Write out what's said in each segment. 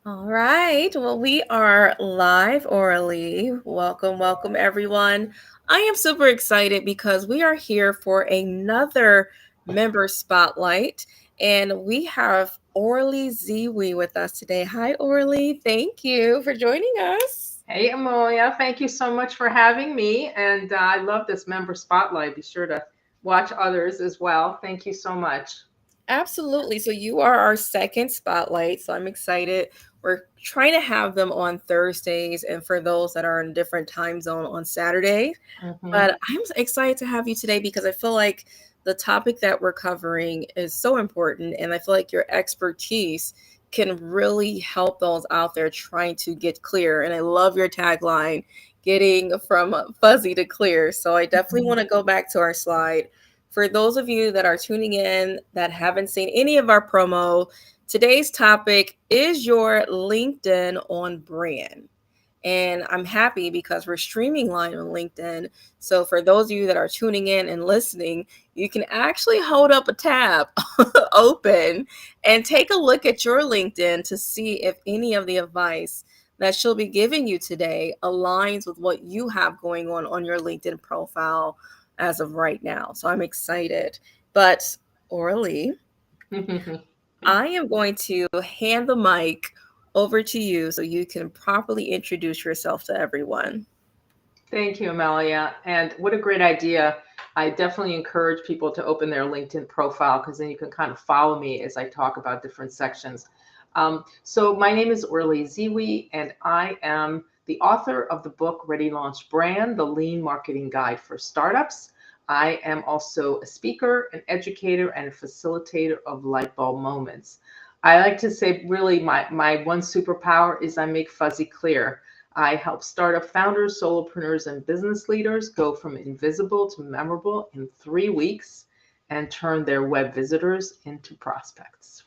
All right. Well, we are live, Orly. Welcome, everyone. I am super excited because we are here for another member spotlight, and we have Orly Zeewy with us today. Hi, Orly. Thank you for joining us. Hey, Amelia, thank you so much for having me. And I love this member spotlight. Be sure to watch others as well. Thank you so much. Absolutely. So you are our second spotlight. So I'm excited. We're trying to have them on Thursdays, and for those that are in a different time zone on Saturday. Hmm. But I'm excited to have you today because I feel like the topic that we're covering is so important. And I feel like your expertise can really help those out there trying to get clear. And I love your tagline, getting from fuzzy to clear. So I definitely want to go back to our slide. For those of you that are tuning in that haven't seen any of our promo, today's topic is your LinkedIn on brand. And I'm happy because we're streaming live on LinkedIn. So for those of you that are tuning in and listening, you can actually hold up a tab open and take a look at your LinkedIn to see if any of the advice that she'll be giving you today aligns with what you have going on your LinkedIn profile as of right now. So I'm excited. But Orly, I am going to hand the mic over to you so you can properly introduce yourself to everyone. Thank you, Amelia. And what a great idea. I definitely encourage people to open their LinkedIn profile because then you can kind of follow me as I talk about different sections. So, my name is Orly Zeewy, and I am the author of the book Ready Launch Brand, the Lean Marketing Guide for Startups. I am also a speaker, an educator, and a facilitator of light bulb moments. I like to say, really, my one superpower is I make fuzzy clear. I help startup founders, solopreneurs, and business leaders go from invisible to memorable in 3 weeks and turn their web visitors into prospects.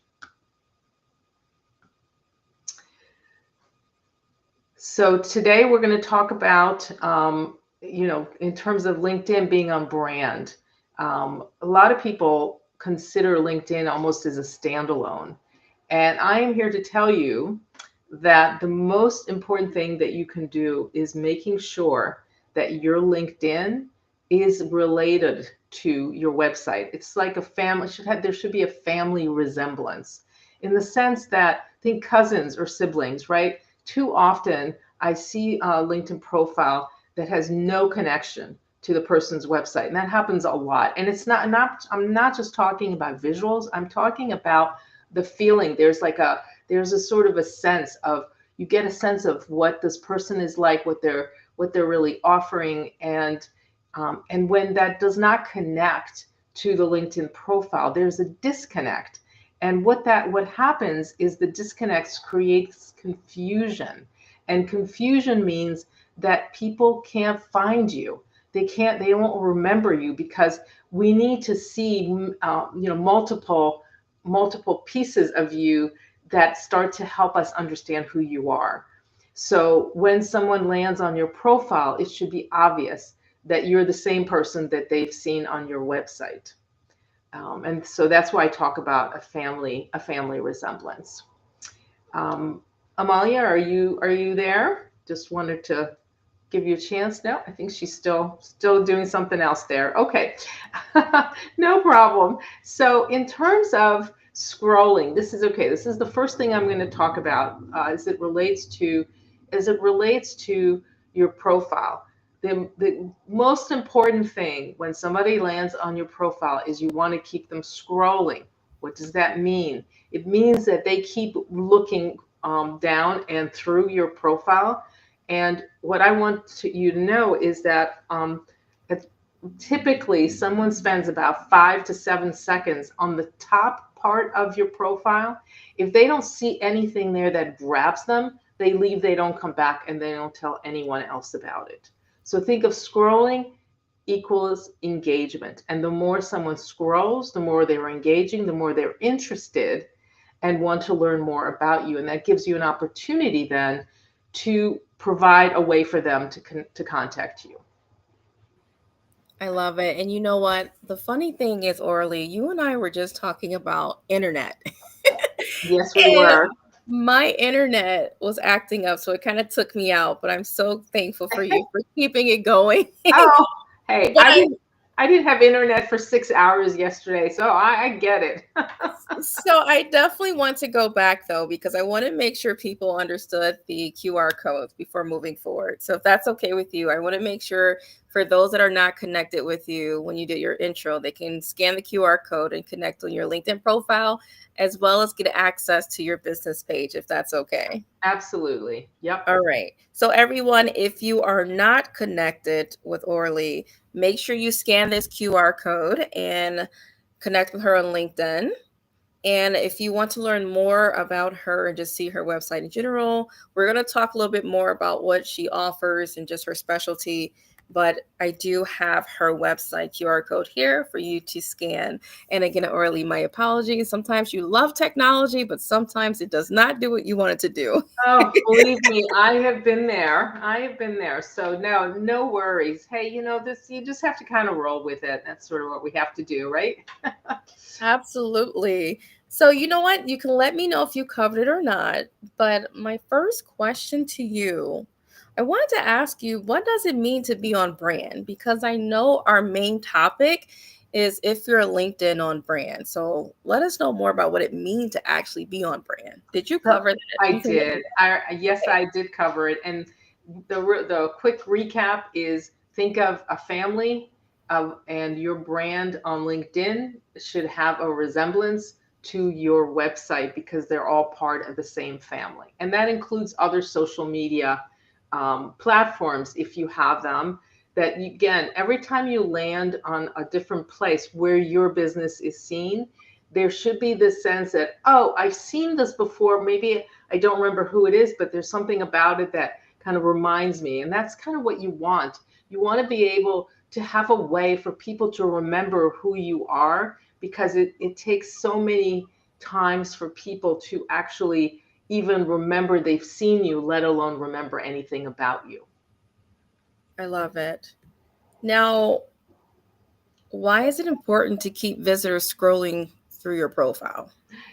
So today we're going to talk about, in terms of LinkedIn being on brand. A lot of people consider LinkedIn almost as a standalone. And I am here to tell you that the most important thing that you can do is making sure that your LinkedIn is related to your website. It's like a family there should be a family resemblance in the sense that think cousins or siblings, right? Too often I see a LinkedIn profile that has no connection to the person's website, and that happens a lot. And it's not I'm not just talking about visuals. I'm talking about the feeling. There's a sort of a sense of you get a sense of what this person is like, what they're really offering, and when that does not connect to the LinkedIn profile, there's a disconnect. And what happens is the disconnects creates confusion. And confusion means that people can't find you. They won't remember you because we need to see, multiple pieces of you that start to help us understand who you are. So when someone lands on your profile, it should be obvious that you're the same person that they've seen on your website. And so that's why I talk about a family resemblance. Um, Amalia, are you there? Just wanted to give you a chance. No, I think she's still doing something else there. Okay, no problem. So in terms of scrolling, this is okay. This is the first thing I'm going to talk about as it relates to your profile. The most important thing when somebody lands on your profile is you want to keep them scrolling. What does that mean? It means that they keep looking down and through your profile. And what I want you to know is that typically someone spends about 5 to 7 seconds on the top part of your profile. If they don't see anything there that grabs them, they leave, they don't come back, and they don't tell anyone else about it. So think of scrolling equals engagement. And the more someone scrolls, the more they're engaging, the more they're interested and want to learn more about you. And that gives you an opportunity then to provide a way for them to contact you. I love it. And you know what? The funny thing is, Orly, you and I were just talking about internet. Yes, we And were. My internet was acting up, so it kind of took me out, but I'm so thankful for you for keeping it going. Oh, hey, But I didn't have internet for 6 hours yesterday, so I get it. I definitely want to go back though, because I want to make sure people understood the QR codes before moving forward. So if that's okay with you, I want to make sure for those that are not connected with you when you do your intro, they can scan the QR code and connect on your LinkedIn profile, as well as get access to your business page, if that's okay. Absolutely. Yep. All right. So, everyone, if you are not connected with Orly, make sure you scan this QR code and connect with her on LinkedIn. And if you want to learn more about her and just see her website in general, we're going to talk a little bit more about what she offers and just her specialty. But I do have her website QR code here for you to scan. And again, Orly, my apologies. Sometimes you love technology, but sometimes it does not do what you want it to do. Oh, believe me, I have been there. I have been there. So no, no worries. Hey, this, you just have to kind of roll with it. That's sort of what we have to do, right? Absolutely. So, you know what? You can let me know if you covered it or not. But my first question to you, I wanted to ask you, what does it mean to be on brand? Because I know our main topic is if you're LinkedIn on brand. So, let us know more about what it means to actually be on brand. Did you So cover that? I You can let me did. Yes, know. I did cover it. And the quick recap is think of a family and your brand on LinkedIn should have a resemblance to your website because they're all part of the same family. And that includes other social media platforms if you have them. That you, again, every time you land on a different place where your business is seen, there should be this sense that, oh, I've seen this before. Maybe I don't remember who it is, but there's something about it that kind of reminds me. And that's kind of what you want. You want to be able to have a way for people to remember who you are because it takes so many times for people to actually even remember they've seen you, let alone remember anything about you. I love it. Now, why is it important to keep visitors scrolling through your profile?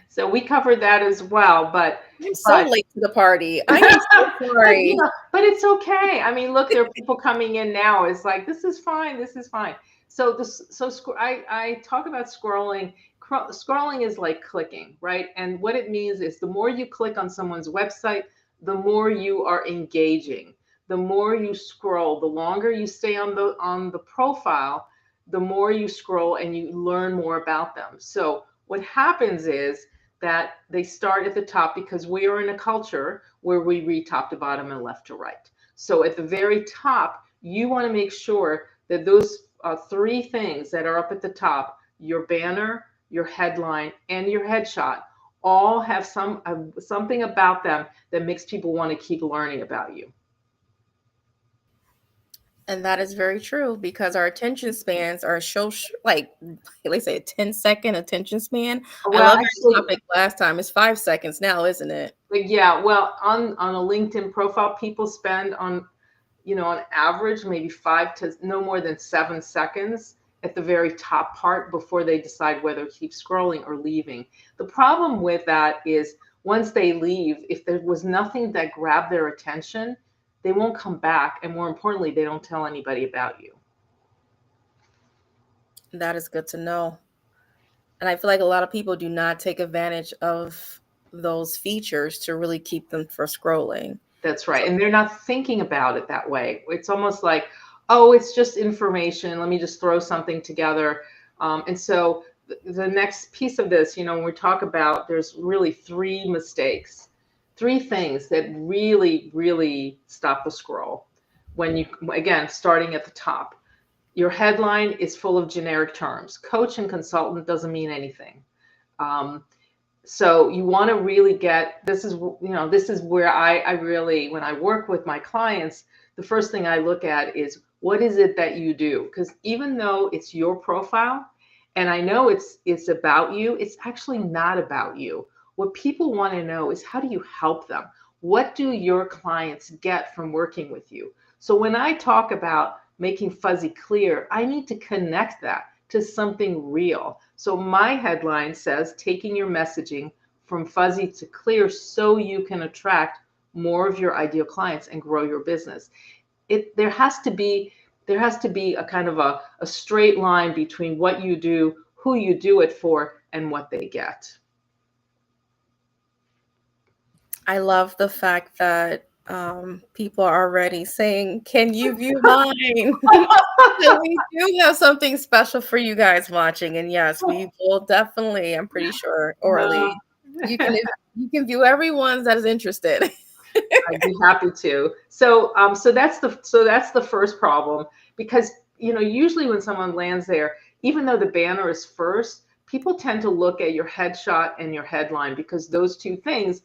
So we covered that as well, I'm so but late to the party. I am so but sorry. but it's okay. I mean, look, there are people coming in now. It's like this is fine. This is fine. I talk about scrolling. Scrolling is like clicking, right? And what it means is the more you click on someone's website, the more you are engaging. The more you scroll, the longer you stay on the profile, the more you scroll and you learn more about them. So what happens is that they start at the top because we are in a culture where we read top to bottom and left to right. So at the very top, you want to make sure that those three things that are up at the top, your banner, your headline, and your headshot, all have something about them that makes people want to keep learning about you. And that is very true because our attention spans are so like they say a 10-second attention span. I Well, love our actually, topic last time. It's 5 seconds now, isn't it? yeah, well, on a LinkedIn profile, people spend on average, maybe 5 to no more than 7 seconds at the very top part before they decide whether to keep scrolling or leaving. The problem with that is once they leave, if there was nothing that grabbed their attention, they won't come back. And more importantly, they don't tell anybody about you. That is good to know. And I feel like a lot of people do not take advantage of those features to really keep them for scrolling. That's right. So And they're not thinking about it that way. It's almost like, oh, it's just information. Let me just throw something together. And so the next piece of this, when we talk about, there's really three mistakes, three things that really, really stop the scroll. When you, again, starting at the top, your headline is full of generic terms. Coach and consultant doesn't mean anything. Um, so you want to really get, this is where I really, when I work with my clients, the first thing I look at is what is it that you do? Because even though it's your profile and I know it's about you, it's actually not about you. What people want to know is how do you help them? What do your clients get from working with you? So when I talk about making fuzzy clear, I need to connect that to something real. So my headline says taking your messaging from fuzzy to clear so you can attract more of your ideal clients and grow your business. There has to be a kind of a straight line between what you do, who you do it for, and what they get. I love the fact that people are already saying, "Can you view mine?" So we do have something special for you guys watching, and yes, we will definitely. I'm pretty sure, Uh, Orly, you can view everyone that is interested. I'd be happy to. So that's the first problem, because usually when someone lands there, even though the banner is first, people tend to look at your headshot and your headline, because those two things,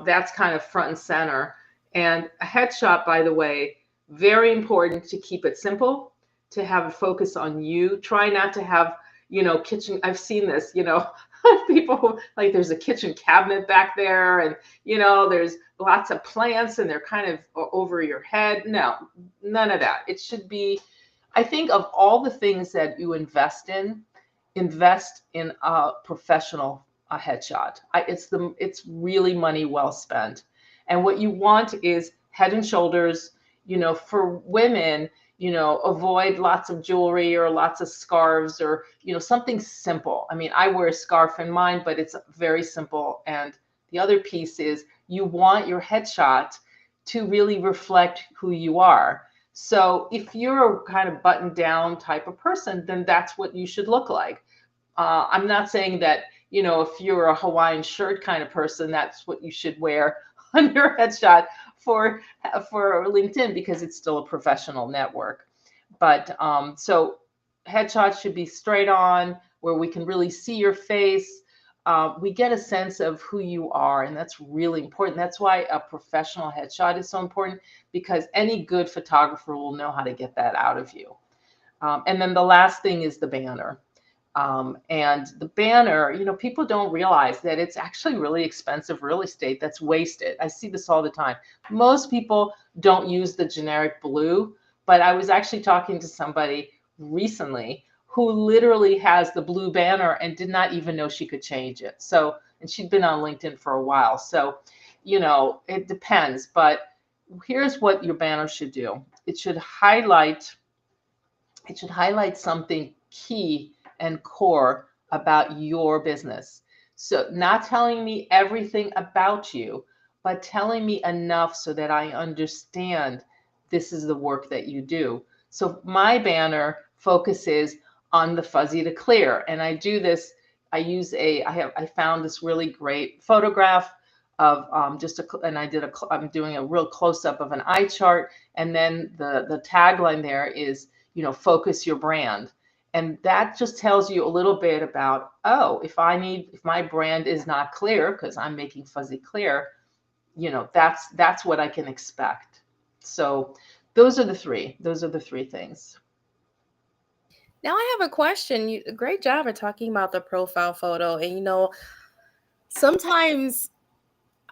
that's kind of front and center. And a headshot, by the way, very important to keep it simple, to have a focus on you. Try not to have, kitchen. I've seen this, people like there's a kitchen cabinet back there, and there's lots of plants and they're kind of over your head. No, none of that. It should be, I think, of all the things that you invest in a professional headshot. It's really money well spent. And what you want is head and shoulders. For women, avoid lots of jewelry or lots of scarves, or something simple. I mean, I wear a scarf in mine, but it's very simple. And the other piece is you want your headshot to really reflect who you are. So if you're a kind of buttoned down type of person, then that's what you should look like. I'm not saying that, if you're a Hawaiian shirt kind of person, that's what you should wear on your headshot for LinkedIn, because it's still a professional network. But so headshots should be straight on, where we can really see your face. We get a sense of who you are, and that's really important. That's why a professional headshot is so important, because any good photographer will know how to get that out of you. And then the last thing is the banner. And the banner, people don't realize that it's actually really expensive real estate that's wasted. I see this all the time. Most people don't use the generic blue, but I was actually talking to somebody recently who literally has the blue banner and did not even know she could change it. So, and she'd been on LinkedIn for a while. So, it depends, but here's what your banner should do. It should highlight something key and core about your business. So not telling me everything about you, but telling me enough so that I understand this is the work that you do. So my banner focuses on the fuzzy to clear. And I do this, I found this really great photograph of I'm doing a real close up of an eye chart. And then the tagline there is, focus your brand. And that just tells you a little bit about, if my brand is not clear because I'm making fuzzy clear, that's what I can expect. So those are the three things. Now I have a question. Great job at talking about the profile photo. And sometimes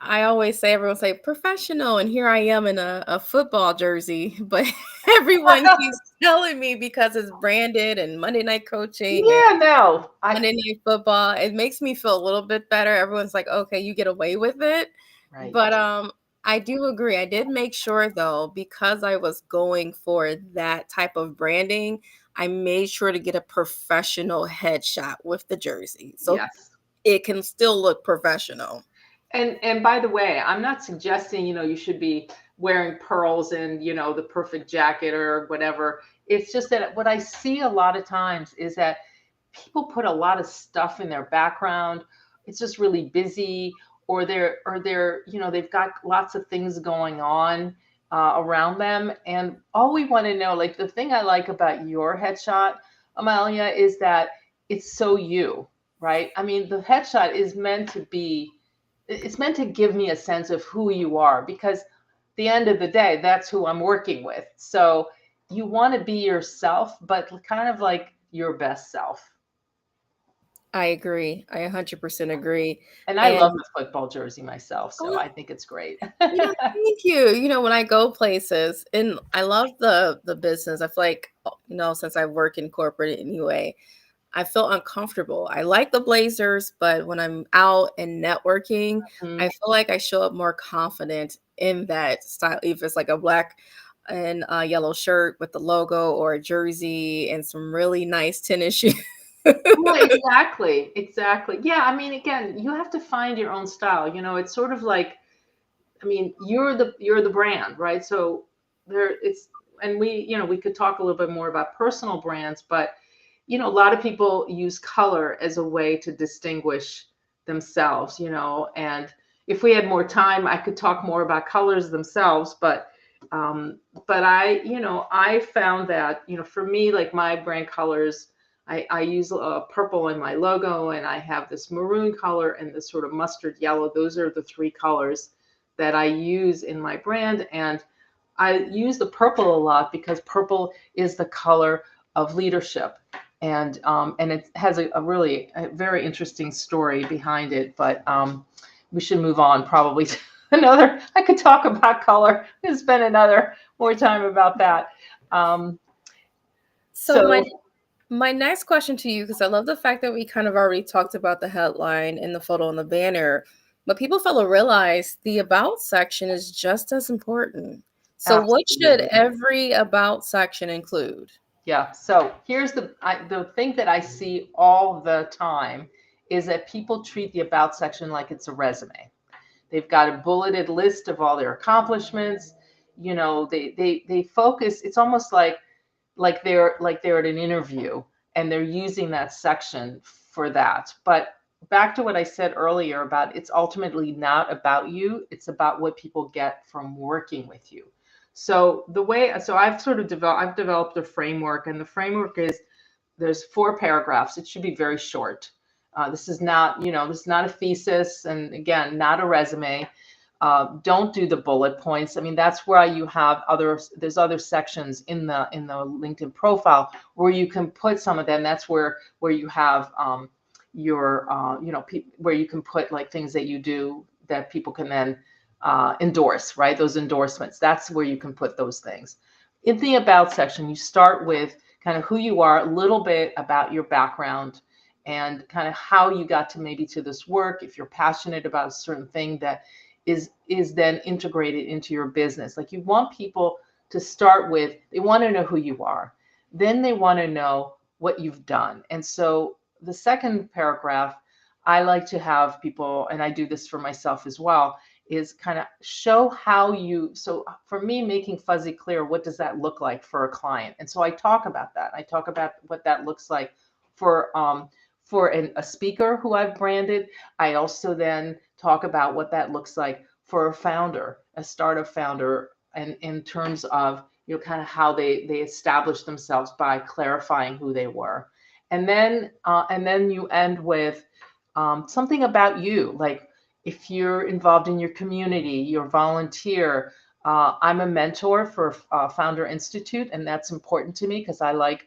everyone say professional, and here I am in a football jersey, but everyone keeps telling me because it's branded and Monday Night Coaching and Yeah, no, Monday Night Football. It makes me feel a little bit better. Everyone's like, okay, you get away with it. right. But I do agree. I did make sure though, because I was going for that type of branding, I made sure to get a professional headshot with the jersey. So Yes. it can still look professional. And by the way, I'm not suggesting, you should be wearing pearls and, the perfect jacket or whatever. It's just that what I see a lot of times is that people put a lot of stuff in their background. It's just really busy, or they've got lots of things going on around them. And all we want to know, like the thing I like about your headshot, Amalia, is that it's so you, right? I mean, the headshot is meant to be, it's meant to give me a sense of who you are, because at the end of the day, that's who I'm working with. So you want to be yourself, but kind of like your best self. I agree. I 100% agree. And I love And the football jersey myself, so oh, I think it's great. thank you. When I go places, and I love the business. I feel like, since I work in corporate anyway, I feel uncomfortable. I like the blazers, but when I'm out and networking, I Mhm. feel like I show up more confident in that style. If it's like a black and yellow shirt with the logo, or a jersey and some really nice tennis shoes. Well, exactly, exactly. Yeah, I mean, again, you have to find your own style. It's sort of like, I mean, you're the brand, right? So there it's and we could talk a little bit more about personal brands, but a lot of people use color as a way to distinguish themselves, and if we had more time, I could talk more about colors themselves, um, but I found that, for me, like my brand colors, I use purple in my logo, and I have this maroon color and this sort of mustard yellow. Those are the three colors that I use in my brand. And I use the purple a lot because purple is the color of leadership. And it has a very interesting story behind it. But we should move on probably to another. I could talk about color. We could spend another more time about that. Um, So so my next question to you, because I love the fact that we kind of already talked about the headline and the photo and the banner, but people fail to realize the about section is just as important. So what should absolutely. every about section include? Yeah. So here's the thing that I see all the time is that people treat the about section like it's a resume. They've got a bulleted list of all their accomplishments. They focus. It's almost like they're at an interview, and they're using that section for that. But back to what I said earlier about, it's ultimately not about you. It's about what people get from working with you. So I've developed a framework, and the framework is, there's 4 paragraphs. It should be very short. This is not a thesis, and again, not a resume. Don't do the bullet points. I mean, that's where there's other sections in the LinkedIn profile where you can put some of them. That's where you have your where you can put like things that you do that people can then endorse, right? Those endorsements. That's where you can put those things. In the about section, you start with kind of who you are, a little bit about your background, and kind of how you got to maybe to this work. If you're passionate about a certain thing that is then integrated into your business. Like, you want people to start with, they want to know who you are. Then they want to know what you've done. And so the second paragraph, I like to have people, and I do this for myself as well, is kind of show how you, so for me, making fuzzy clear, what does that look like for a client? And so I talk about that. I talk about what that looks like for a speaker who I've branded. I also then talk about what that looks like for a founder, a startup founder, and in terms of kind of how they established themselves by clarifying who they were, and then you end with something about you, like if you're involved in your community, you're a volunteer. I'm a mentor for Founder Institute, and that's important to me because I like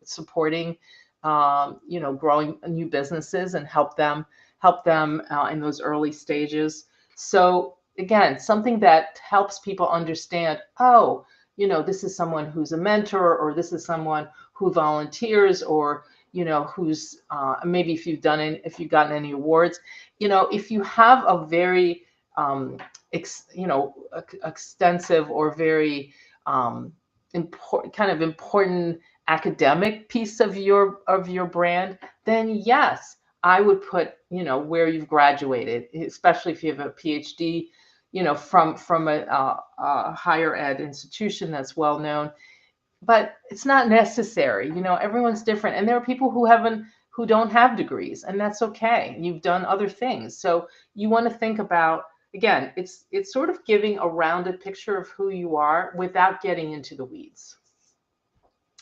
supporting growing new businesses and help them in those early stages. So again, something that helps people understand, oh, this is someone who's a mentor, or this is someone who volunteers, or who's maybe if you've gotten any awards, if you have a very extensive or very important academic piece of your brand, then yes, I would put where you've graduated, especially if you have a PhD, from a higher ed institution that's well known. But it's not necessary. Everyone's different, and there are people who don't have degrees, and that's okay. You've done other things, so you want to think about, again, it's sort of giving a rounded picture of who you are without getting into the weeds.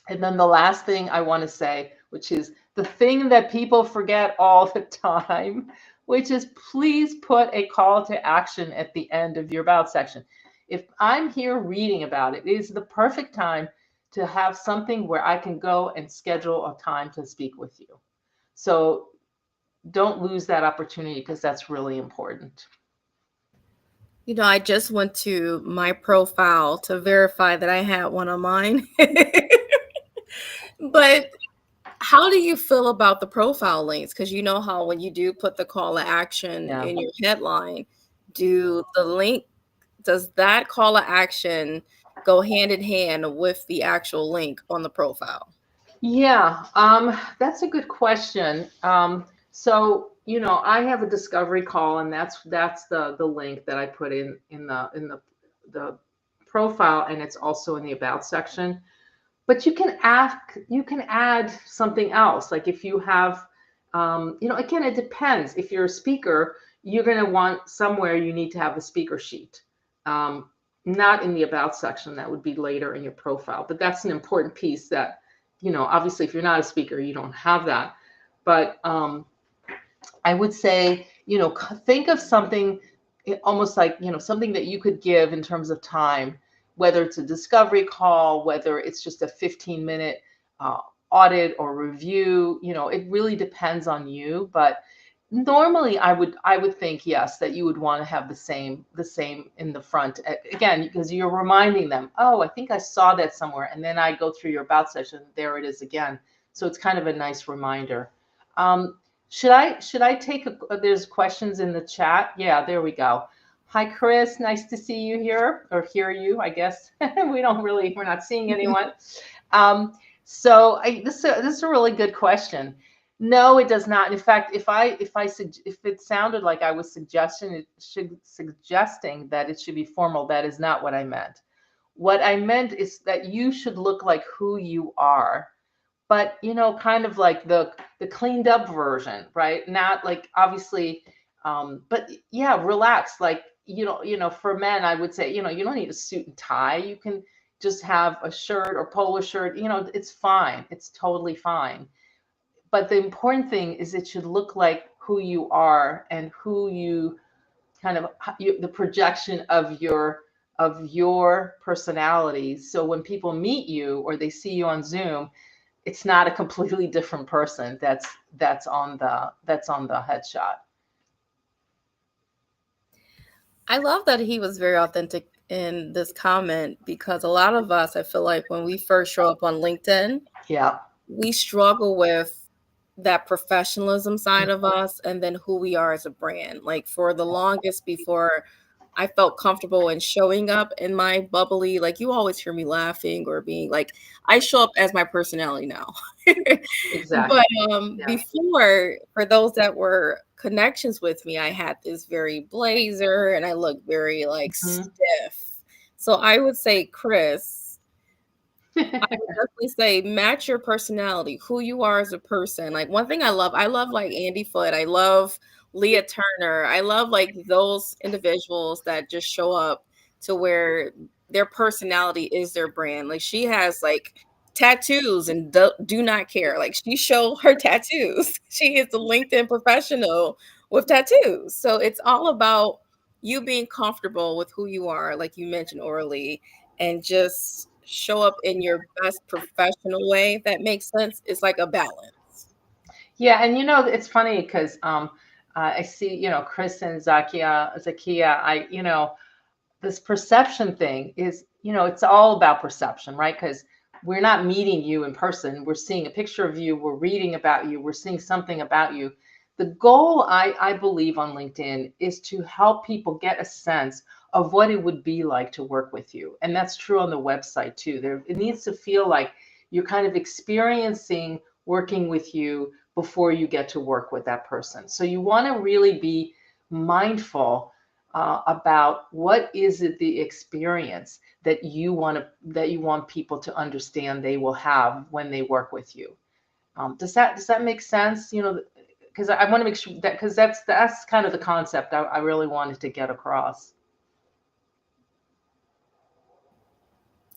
And then the last thing I want to say, which is the thing that people forget all the time, which is, please put a call to action at the end of your about section. If I'm here reading about it, it is the perfect time to have something where I can go and schedule a time to speak with you. So don't lose that opportunity, because that's really important. I just went to my profile to verify that I had one on mine. But How do you feel about the profile links? Because you know how when you do put the call to action Yeah. in your headline, do the link does that call to action go hand in hand with the actual link on the profile? Yeah, that's a good question. So I have a discovery call, and that's the link that I put in the profile, and it's also in the about section. But you can add something else. Like if you have, again, it depends. If you're a speaker, you're going to want somewhere you need to have a speaker sheet. Um, Not in the about section, that would be later in your profile. But that's an important piece that, obviously, if you're not a speaker, you don't have that. But I would say, think of something almost like, something that you could give in terms of time, whether it's a discovery call, whether it's just a 15-minute uh, audit or review. It really depends on you. But normally I would think, yes, that you would want to have the same in the front. Again, because you're reminding them, oh, I think I saw that somewhere. And then I go through your about section, there it is again. So it's kind of a nice reminder. Um, should I take there's questions in the chat? Yeah, there we go. Hi, Chris. Nice to see you here, or hear you, I guess. We're not seeing anyone. Um, this is a really good question. No, it does not. In fact, if it sounded like I was suggesting that it should be formal, that is not what I meant. What I meant is that you should look like who you are, but kind of like the cleaned up version, right? Not like, obviously, but yeah, relax. Like, for men, I would say, you don't need a suit and tie. You can just have a shirt or polo shirt. It's fine. It's totally fine. But the important thing is it should look like who you are, and who you kind of the projection of your personality. So when people meet you or they see you on Zoom, it's not a completely different person that's on the headshot. I love that he was very authentic in this comment because a lot of us, I feel like when we first show up on LinkedIn, Yeah. we struggle with that professionalism side of us and then who we are as a brand. Like for the longest before I felt comfortable in showing up in my bubbly, like you always hear me laughing or being like, I show up as my personality now. Exactly. But Yeah. before, for those that were connections with me, I had this very blazer and I looked very like Mhm. stiff. So I would say, Chris, I would definitely say match your personality, who you are as a person. Like one thing I love like Andy Foote, I love Leah Turner. I love like those individuals that just show up to where their personality is their brand. Like she has like tattoos and do not care. Like she show her tattoos. She is a LinkedIn professional with tattoos. So it's all about you being comfortable with who you are, like you mentioned, Orly, and just show up in your best professional way, if that makes sense. It's like a balance. Yeah, and it's funny because I see, Chris and Zakia. This perception thing is, it's all about perception, right? Because we're not meeting you in person. We're seeing a picture of you. We're reading about you. We're seeing something about you. The goal, I believe, on LinkedIn is to help people get a sense of what it would be like to work with you. And that's true on the website too. It needs to feel like you're kind of experiencing working with you before you get to work with that person. So you want to really be mindful about what is it, the experience that you want people to understand they will have when they work with you. Does that make sense? Because I want to make sure that, because that's kind of the concept I really wanted to get across.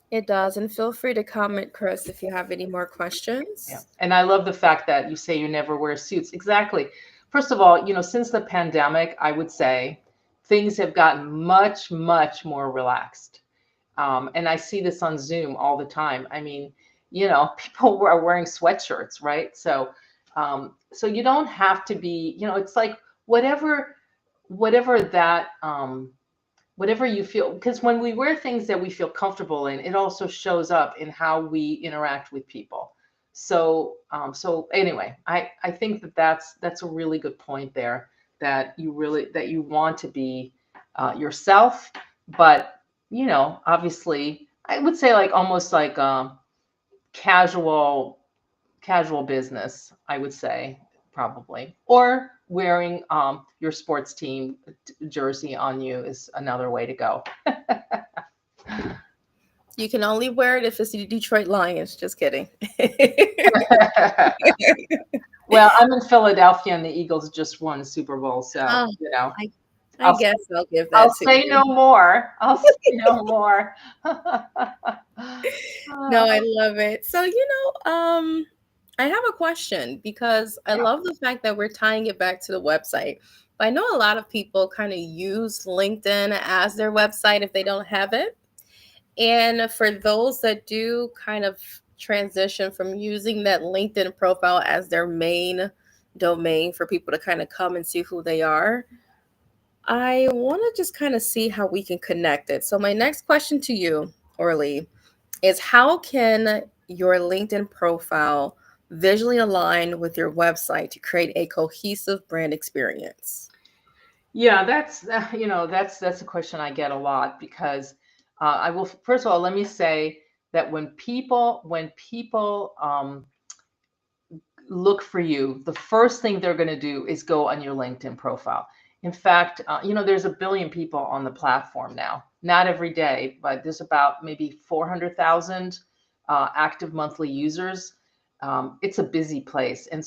It does. And feel free to comment, Chris, if you have any more Yeah. questions. And I love the fact that you say you never wear suits. Exactly. First of all, since the pandemic, I would say things have gotten much, much more relaxed. And I see this on Zoom all the time. I mean, people are wearing sweatshirts, right? So you don't have to be, it's like whatever that, whatever you feel, because when we wear things that we feel comfortable in, it also shows up in how we interact with people. So anyway, I think that that's a really good point there, that you want to be yourself, but obviously, I would say like almost like casual casual business, I would say, probably. Or wearing your sports team jersey on you is another way to go. You can only wear it if it's the Detroit Lions. Just kidding. Well, I'm in Philadelphia and the Eagles just won the Super Bowl, so Oh, I I I'll guess I'll give I'll that to say no you. more. I'll say no more. No, I love it. So, I have a question because I Yeah. love the fact that we're tying it back to the website. But I know a lot of people kind of use LinkedIn as their website if they don't have it. And for those that do kind of transition from using that LinkedIn profile as their main domain for people to kind of come and see who they are, I want to just kind of see how we can connect it. So, my next question to you, Orly, is how can your LinkedIn profile visually align with your website to create a cohesive brand experience? Yeah, that's a question I get a lot, because I will, first of all, let me say that when people look for you, the first thing they're going to do is go on your LinkedIn profile. In fact, there's a billion people on the platform now. Not every day, but there's about maybe 400,000 active monthly users. It's a busy place. And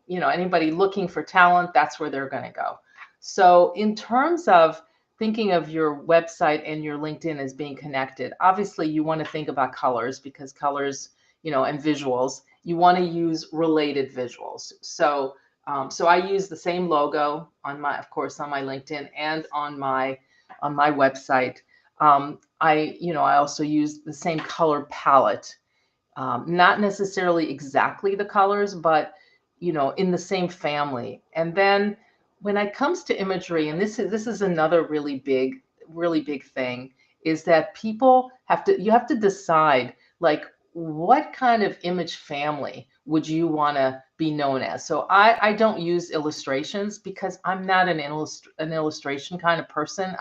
anybody looking for talent, that's where they're going to go. So in terms of thinking of your website and your LinkedIn as being connected, obviously you want to think about colors, because colors, and visuals, you want to use related visuals. So I use the same logo of course, on my LinkedIn and on my website. I also use the same color palette, not necessarily exactly the colors, but in the same family. And then when it comes to imagery, and this is another really big thing, is that you have to decide, like, what kind of image family would you want to be known as. So I don't use illustrations, because I'm not an illustration kind of person.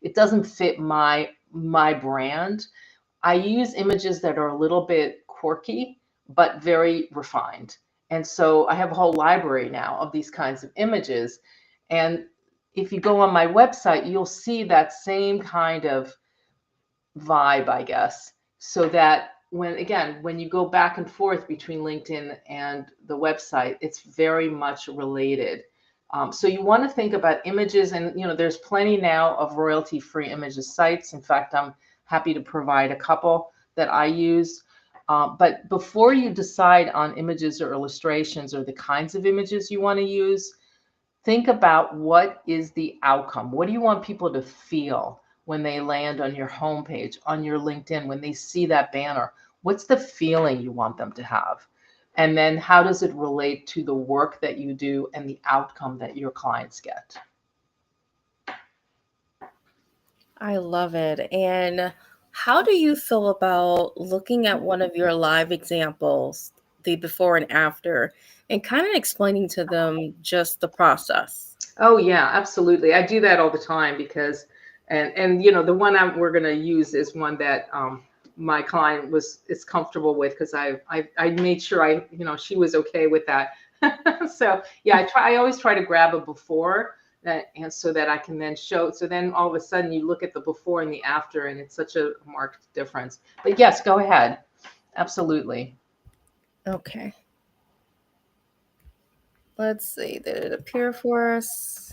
It doesn't fit my brand. I use images that are a little bit quirky, but very refined. And so I have a whole library now of these kinds of images. And if you go on my website, you'll see that same kind of vibe, I guess. So that when you go back and forth between LinkedIn and the website, it's very much related. So you want to think about images, and there's plenty now of royalty-free images sites. In fact, I'm happy to provide a couple that I use. But before you decide on images or illustrations or the kinds of images you want to use, think about what is the outcome. What do you want people to feel when they land on your homepage, on your LinkedIn, when they see that banner? What's the feeling you want them to have? And then how does it relate to the work that you do and the outcome that your clients get? I love it. And how do you feel about looking at one of your live examples, the before and after, and kind of explaining to them just the process? Oh yeah, absolutely. I do that all the time, because, and the one we're going to use is one that my client is comfortable with, because I made sure she was okay with that. So yeah, I always try to grab a before, and so that I can then show. So then all of a sudden you look at the before and the after, and it's such a marked difference. But yes, go ahead. Absolutely. Okay. Let's see. Did it appear for us?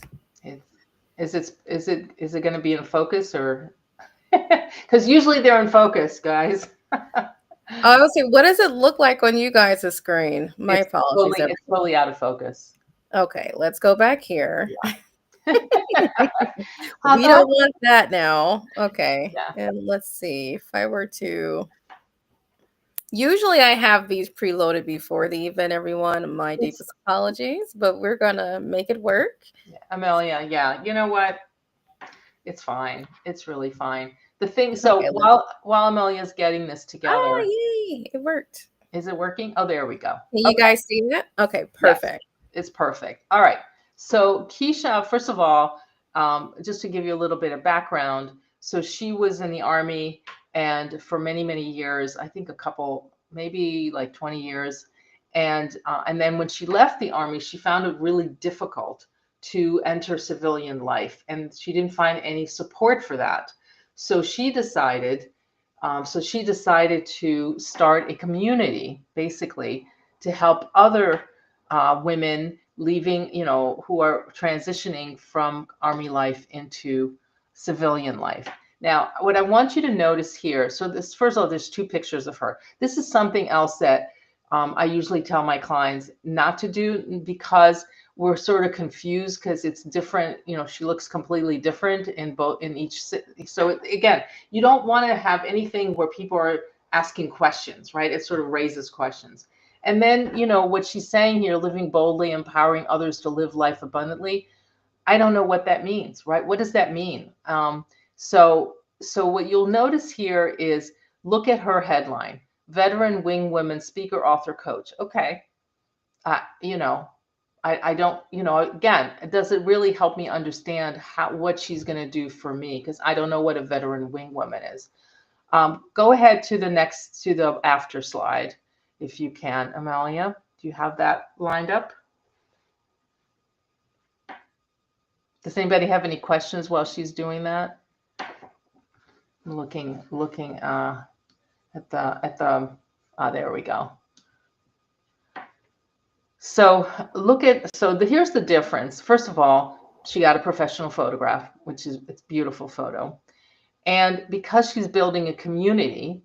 Is is it going to be in focus, or because usually they're in focus, guys. I was say, what does it look like on you guys' screen? My apologies. It's totally out of focus. Okay, let's go back here. Yeah. We Although, don't want that now. Okay. yeah, And let's see if I were to. Usually I have these preloaded before the event, everyone. My it's deepest apologies, but we're going to make it work. Amelia. Yeah, you know what? It's fine. It's really fine. The thing. So Okay, let's. while Amelia's getting this Ah, together, yay! It worked. Is it working? Oh, there we go. Can you Okay. guys see that? Okay, Yes, perfect. it's perfect. All right. So Keisha, first of all, just to give you a little bit of background, so she was in the Army and for many, many years, I think a couple, maybe like 20 years. And then when she left the Army, she found it really difficult to enter civilian life, and she didn't find any support for that. So she decided, she decided to start a community, basically, to help other women leaving, who are transitioning from Army life into civilian life. Now, what I want you to notice here, so this, first of all, there's two pictures of her. This is something else that I usually tell my clients not to do because we're sort of confused because it's different. She looks completely different in each. So again, you don't want to have anything where people are asking questions, right? It sort of raises questions. And then, what she's saying here, living boldly, empowering others to live life abundantly. I don't know what that means, right? What does that mean? So what you'll notice here is look at her headline: veteran wing women speaker, author, coach. Okay, uh, you know, I don't, again, does it really help me understand what she's going to do for me? Because I don't know what a veteran wing woman is. Go ahead to the after slide, if you can, Amalia. Do you have that lined up? Does anybody have any questions while she's doing that? I'm looking at the there we go. So here's the difference. First of all, she got a professional photograph, it's a beautiful photo. And because she's building a community,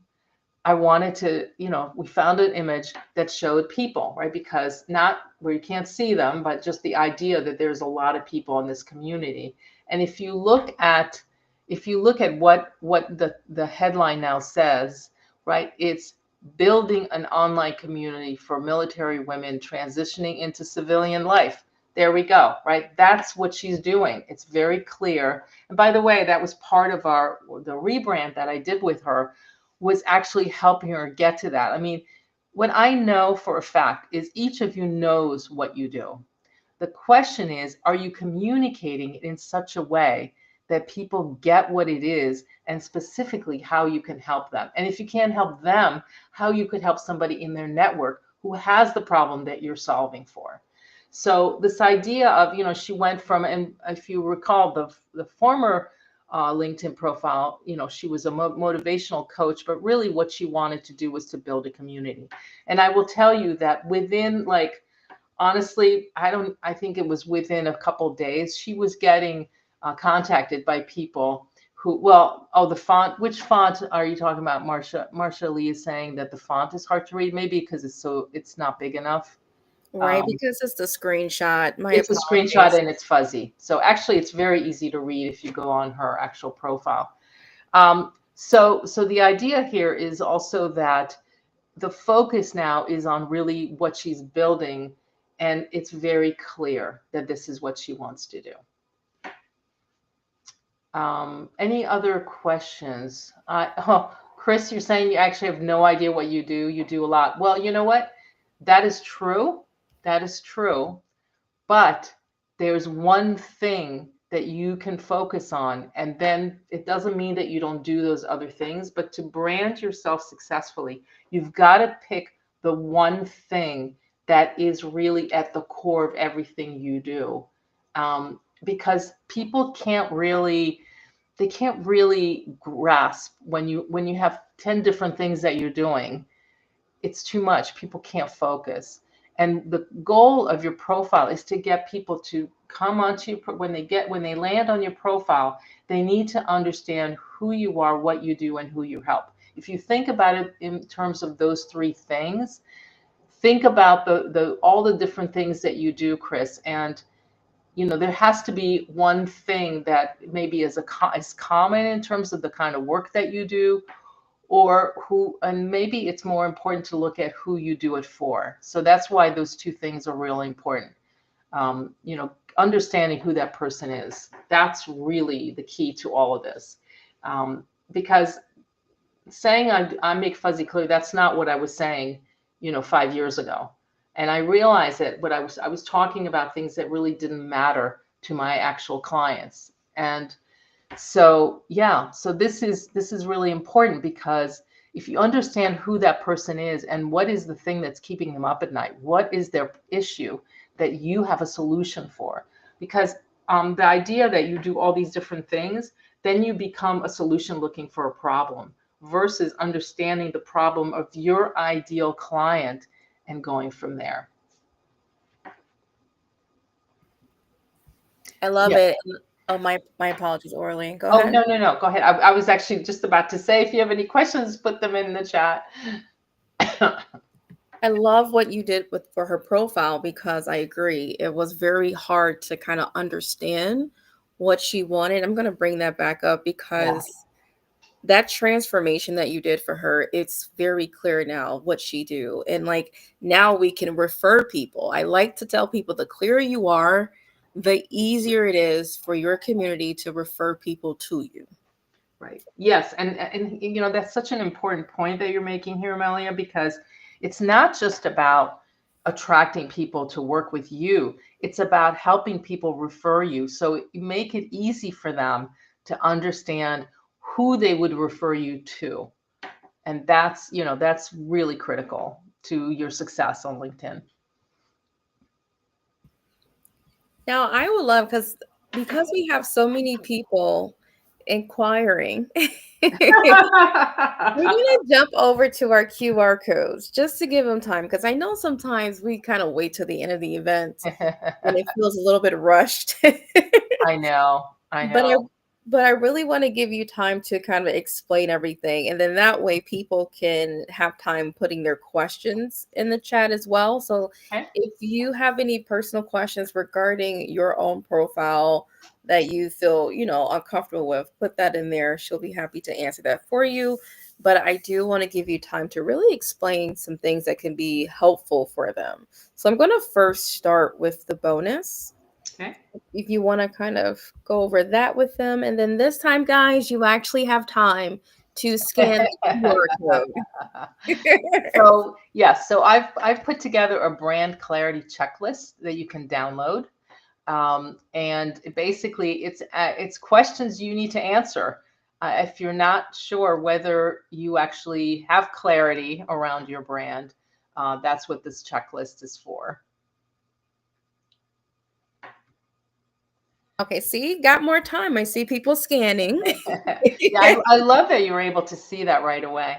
I wanted to, we found an image that showed people, right? Because not where you can't see them, but just the idea that there's a lot of people in this community. And if you look at what the headline now says, right? It's building an online community for military women transitioning into civilian life. There we go, right? That's what she's doing. It's very clear. And by the way, that was part of the rebrand that I did with her, was actually helping her get to that. I mean, what I know for a fact is each of you knows what you do. The question is, are you communicating it in such a way that people get what it is and specifically how you can help them? And if you can't help them, how you could help somebody in their network who has the problem that you're solving for. So this idea of, she went from, and if you recall the former LinkedIn profile, she was a motivational coach, but really what she wanted to do was to build a community. And I will tell you that within, like, honestly, I think it was within a couple of days, she was getting contacted by people who, the font, which font are you talking about? Marsha Lee is saying that the font is hard to read, maybe because it's not big enough. Right, because it's the screenshot. My It's a screenshot apologies. and it's fuzzy. So actually, it's very easy to read if you go on her actual profile. So the idea here is also that the focus now is on really what she's building, and it's very clear that this is what she wants to do. Any other questions? Chris, you're saying you actually have no idea what you do. You do a lot. Well, you know what? That is true. That is true. But there's one thing that you can focus on, and then it doesn't mean that you don't do those other things, but to brand yourself successfully, you've got to pick the one thing that is really at the core of everything you do. Because people they can't really grasp when you have 10 different things that you're doing. It's too much. People can't focus. And the goal of your profile is to get people to come onto when they land on your profile, they need to understand who you are, what you do, and who you help. If you think about it in terms of those three things, think about all the different things that you do, Chris. And there has to be one thing that maybe is common in terms of the kind of work that you do, and maybe it's more important to look at who you do it for. So that's why those two things are really important. Understanding who that person is, that's really the key to all of this. Because saying I make fuzzy clear, that's not what I was saying. 5 years ago. And I realized that what I was talking about things that really didn't matter to my actual clients. And so, yeah, so this is really important, because if you understand who that person is and what is the thing that's keeping them up at night, what is their issue that you have a solution for? Because the idea that you do all these different things, then you become a solution looking for a problem versus understanding the problem of your ideal client and going from there. I love Yeah. it. Oh, my apologies, Orly. Go Oh, ahead. no, no, no. Go ahead. I was actually just about to say, if you have any questions, put them in the chat. I love what you did with for her profile, because I agree. It was very hard to kind of understand what she wanted. I'm going to bring that back up, Yeah. because that transformation that you did for her, it's very clear now what she do. And like, now we can refer people. I like to tell people, the clearer you are, the easier it is for your community to refer people to you. Right. Yes. And that's such an important point that you're making here, Amelia, because it's not just about attracting people to work with you. It's about helping people refer you. So you make it easy for them to understand who they would refer you to. And that's really critical to your success on LinkedIn. Now, I would love, because we have so many people inquiring, we're gonna jump over to our QR codes just to give them time, because I know sometimes we kind of wait till the end of the event and it feels a little bit rushed. I know. I But I know. but I really want to give you time to kind of explain everything. And then that way people can have time putting their questions in the chat as well. So Okay. if you have any personal questions regarding your own profile that you feel, uncomfortable with, put that in there. She'll be happy to answer that for you. But I do want to give you time to really explain some things that can be helpful for them. So I'm going to first start with the bonus, Okay. if you want to kind of go over that with them. And then this time, guys, you actually have time to scan the QR code. So yes, so I've put together a brand clarity checklist that you can download, and basically it's questions you need to answer if you're not sure whether you actually have clarity around your brand. That's what this checklist is for. Okay, see, got more time. I see people scanning. Yeah, I love that you were able to see that right away.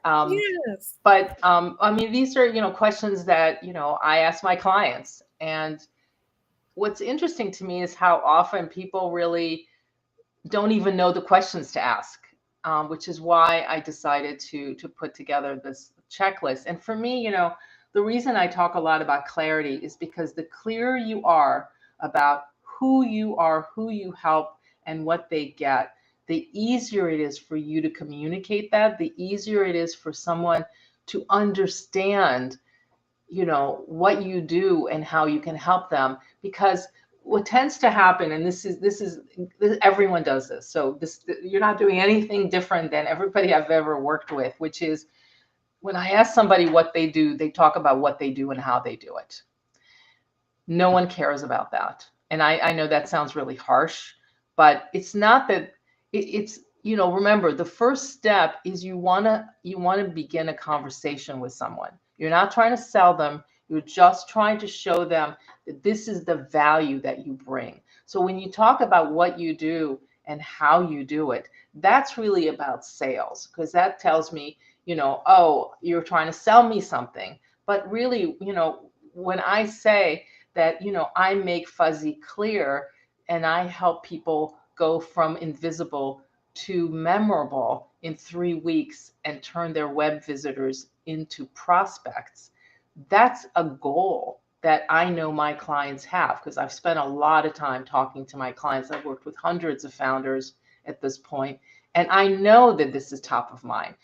Um, Yes. but I mean, these are questions that I ask my clients, and what's interesting to me is how often people really don't even know the questions to ask, which is why I decided to put together this checklist. And for me, the reason I talk a lot about clarity is because the clearer you are about who you are, who you help, and what they get, the easier it is for you to communicate that, the easier it is for someone to understand what you do and how you can help them. Because what tends to happen, and this is everyone does this, so you're not doing anything different than everybody I've ever worked with, which is when I ask somebody what they do, they talk about what they do and how they do it. No one cares about that. And I know that sounds really harsh, but it's not that. It's remember, the first step is you want to begin a conversation with someone. You're not trying to sell them. You're just trying to show them that this is the value that you bring. So when you talk about what you do and how you do it, that's really about sales, because that tells me, oh, you're trying to sell me something. But really, when I say that, I make fuzzy clear, and I help people go from invisible to memorable in 3 weeks and turn their web visitors into prospects. That's a goal that I know my clients have, because I've spent a lot of time talking to my clients. I've worked with hundreds of founders at this point, and I know that this is top of mind.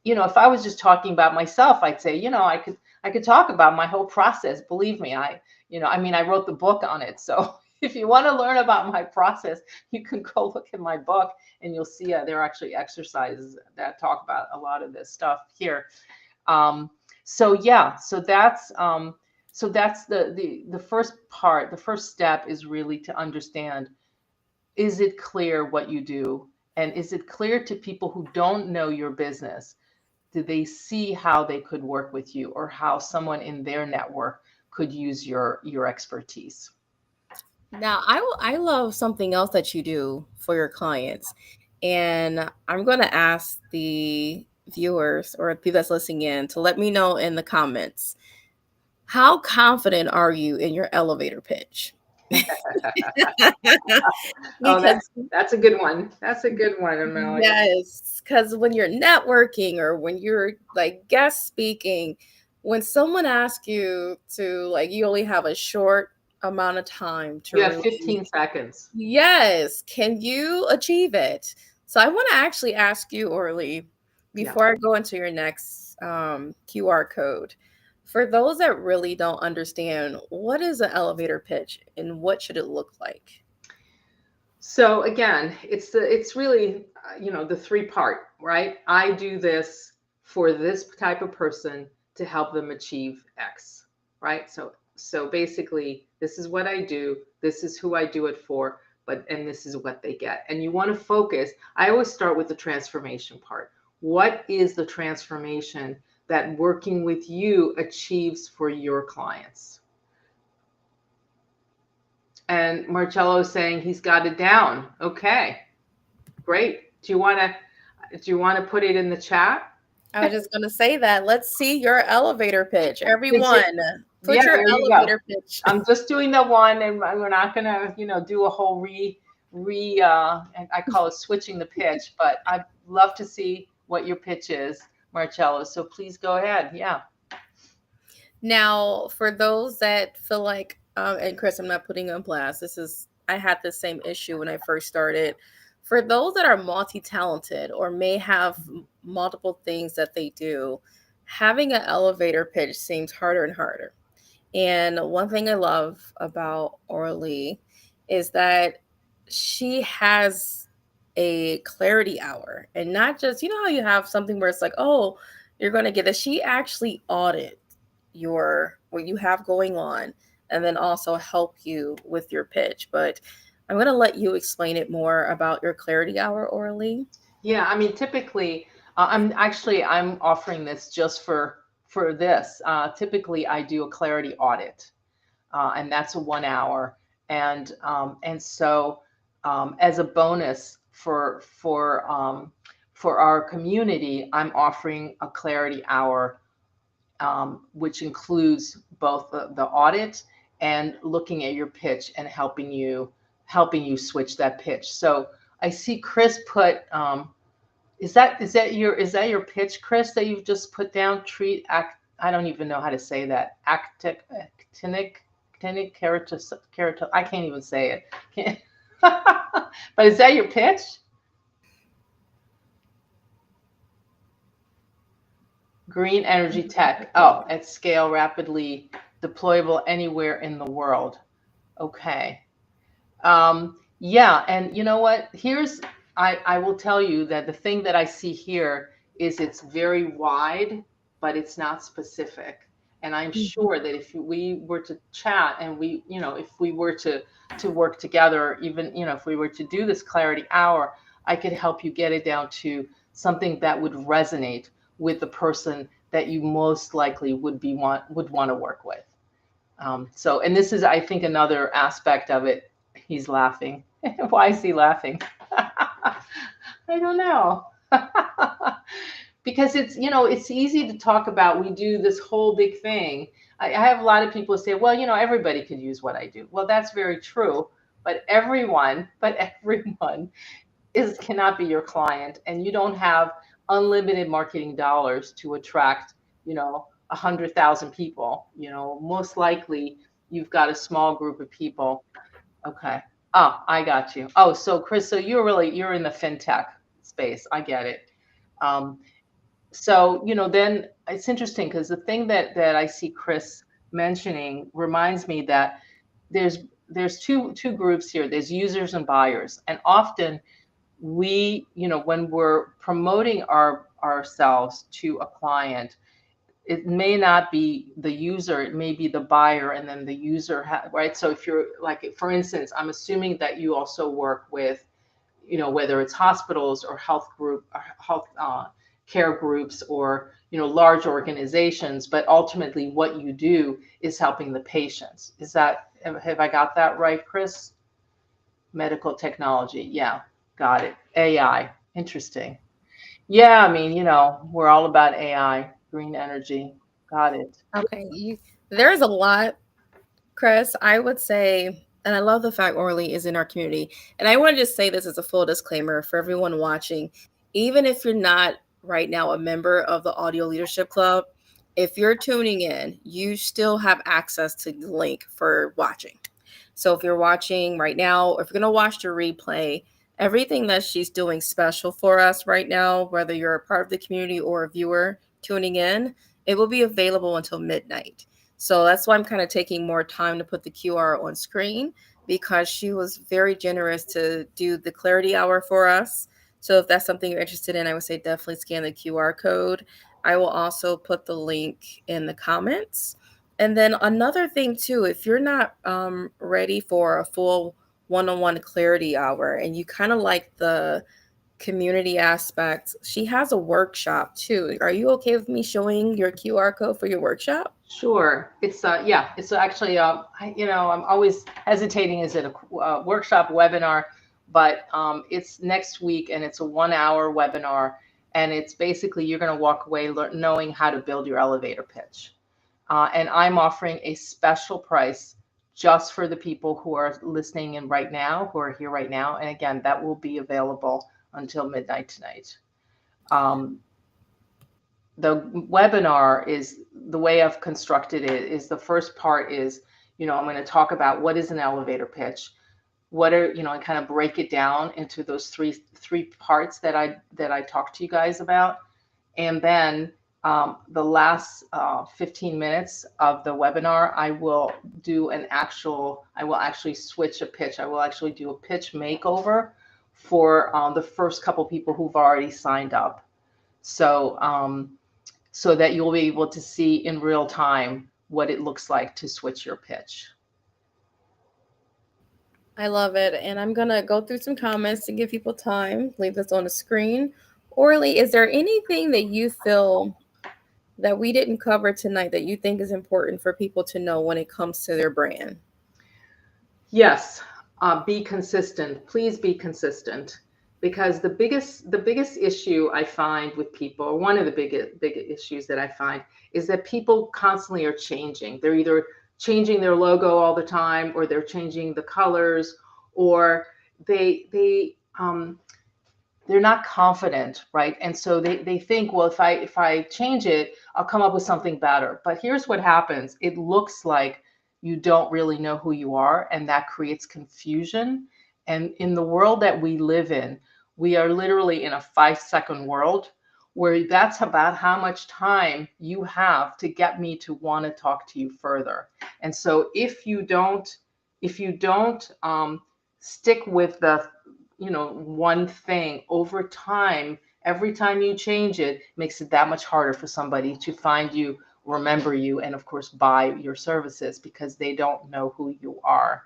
If I was just talking about myself, I'd say, I could talk about my whole process. Believe me, I wrote the book on it. So if you want to learn about my process, you can go look at my book, and you'll see there are actually exercises that talk about a lot of this stuff here. Um, So yeah, so that's the first part. The first step is really to understand, is it clear what you do? And is it clear to people who don't know your business? Do they see how they could work with you, or how someone in their network could use your expertise? Now, I love something else that you do for your clients. And I'm going to ask the viewers or people that's listening in to let me know in the comments. How confident are you in your elevator pitch? Oh, Because that's a good one. That's a good one, Amelia. yes, because when you're networking or when you're like guest speaking, when someone asks you to, like, you only have a short amount of time to You have really, 15 seconds. yes, can you achieve it? So I want to actually ask you, Orly, Yeah. before I go into your next QR code, for those that really don't understand, what is an elevator pitch and what should it look like? So again, it's really the three part, right? I do this for this type of person to help them achieve X, right? So basically, this is what I do, this is who I do it for, and this is what they get. And you want to focus. I always start with the transformation part. What is the transformation that working with you achieves for your clients? And Marcello is saying he's got it down. Okay, great. Do you want to put it in the chat? I was just going to say that. Let's see your elevator pitch. It's it, Everyone, put yeah, your there you go. elevator pitch. I'm just doing the one, and we're not gonna, do a whole and I call it switching the pitch, but I'd love to see what your pitch is, Marcello. So please go ahead. Yeah. Now, for those that feel like, and Chris, I'm not putting you on blast. I had the same issue when I first started. For those that are multi talented or may have multiple things that they do, having an elevator pitch seems harder and harder. And one thing I love about Orly is that she has a clarity hour, and not just, you know how you have something where it's like, oh, you're going to get it. She actually audit your what you have going on and then also help you with your pitch. But I'm going to let you explain it more about your clarity hour, Orly. Yeah, I mean, typically, I'm offering this just for this. Typically, I do a clarity audit, and that's a 1 hour. And so, as a bonus for our community, I'm offering a clarity hour, which includes both the audit and looking at your pitch and helping you switch that pitch. So I see Chris put. Is that your pitch, Chris, that you've just put down? Treat act. I don't even know how to say that. Actinic character. I can't even say it. Can't- but is that your pitch? Green energy tech. Oh, at scale, rapidly deployable anywhere in the world. Okay. Yeah, and you know what? I will tell you that the thing that I see here is it's very wide, but it's not specific. And I'm sure that if we were to chat and if we were to work together, even, if we were to do this clarity hour, I could help you get it down to something that would resonate with the person that you most likely would want to work with. And this is, I think, another aspect of it. He's laughing. Why is he laughing? I don't know. Because it's easy to talk about. We do this whole big thing. I have a lot of people say, well, everybody could use what I do. Well, that's very true. But everyone cannot be your client, and you don't have unlimited marketing dollars to attract 100,000 people. Most likely you've got a small group of people. Okay. Oh, I got you. Oh, so Chris, so you're in the fintech space. I get it. um, so then it's interesting, because the thing that I see Chris mentioning reminds me that there's two groups here. There's users and buyers, and often when we're promoting ourselves to a client, it may not be the user, it may be the buyer, and then the user, right? So if you're like, for instance, I'm assuming that you also work with, whether it's hospitals or health group or health care groups, or large organizations, but ultimately what you do is helping the patients. Have I got that right, Chris? Medical technology, yeah, got it. AI, interesting. Yeah, I mean, we're all about AI, green energy. Got it. Okay, there's a lot, Chris. I would say, and I love the fact Orly is in our community. And I want to just say this as a full disclaimer for everyone watching. Even if you're not right now a member of the Audio Leadership Club, if you're tuning in, you still have access to the link for watching. So if you're watching right now, or if you're going to watch the replay, everything that she's doing special for us right now, whether you're a part of the community or a viewer tuning in, it will be available until midnight. So that's why I'm kind of taking more time to put the QR on screen, because she was very generous to do the clarity hour for us. So if that's something you're interested in, I would say definitely scan the QR code. I will also put the link in the comments. And then another thing too, if you're not ready for a full one-on-one clarity hour and you kind of like the community aspect, she has a workshop too. Are you okay with me showing your QR code for your workshop? Sure. It's actually, I'm always hesitating. Is it a workshop webinar? But it's next week, and it's a 1 hour webinar. And it's basically, you're going to walk away knowing how to build your elevator pitch. And I'm offering a special price just for the people who are listening in right now, who are here right now. And again, that will be available until midnight tonight. The webinar, is the way I've constructed it, is the first part is, I'm going to talk about what is an elevator pitch, what are, and kind of break it down into those three parts that I talked to you guys about. And then the last 15 minutes of the webinar, I will actually switch a pitch. I will actually do a pitch makeover for the first couple people who've already signed up. So that you'll be able to see in real time what it looks like to switch your pitch. I love it. And I'm going to go through some comments to give people time, leave this on the screen. Orly, is there anything that you feel that we didn't cover tonight that you think is important for people to know when it comes to their brand? Yes, be consistent. Please be consistent, because the biggest issue I find with people, one of the big issues that I find, is that people constantly are changing. They're either changing their logo all the time, or they're changing the colors, or they're not confident, right? And so they think, well, if I change it, I'll come up with something better. But here's what happens. It looks like you don't really know who you are, and that creates confusion. And in the world that we live in, we are literally in a 5-second world, where that's about how much time you have to get me to want to talk to you further. And so if you don't stick with the one thing over time, every time you change it, makes it that much harder for somebody to find you, remember you, and of course buy your services, because they don't know who you are.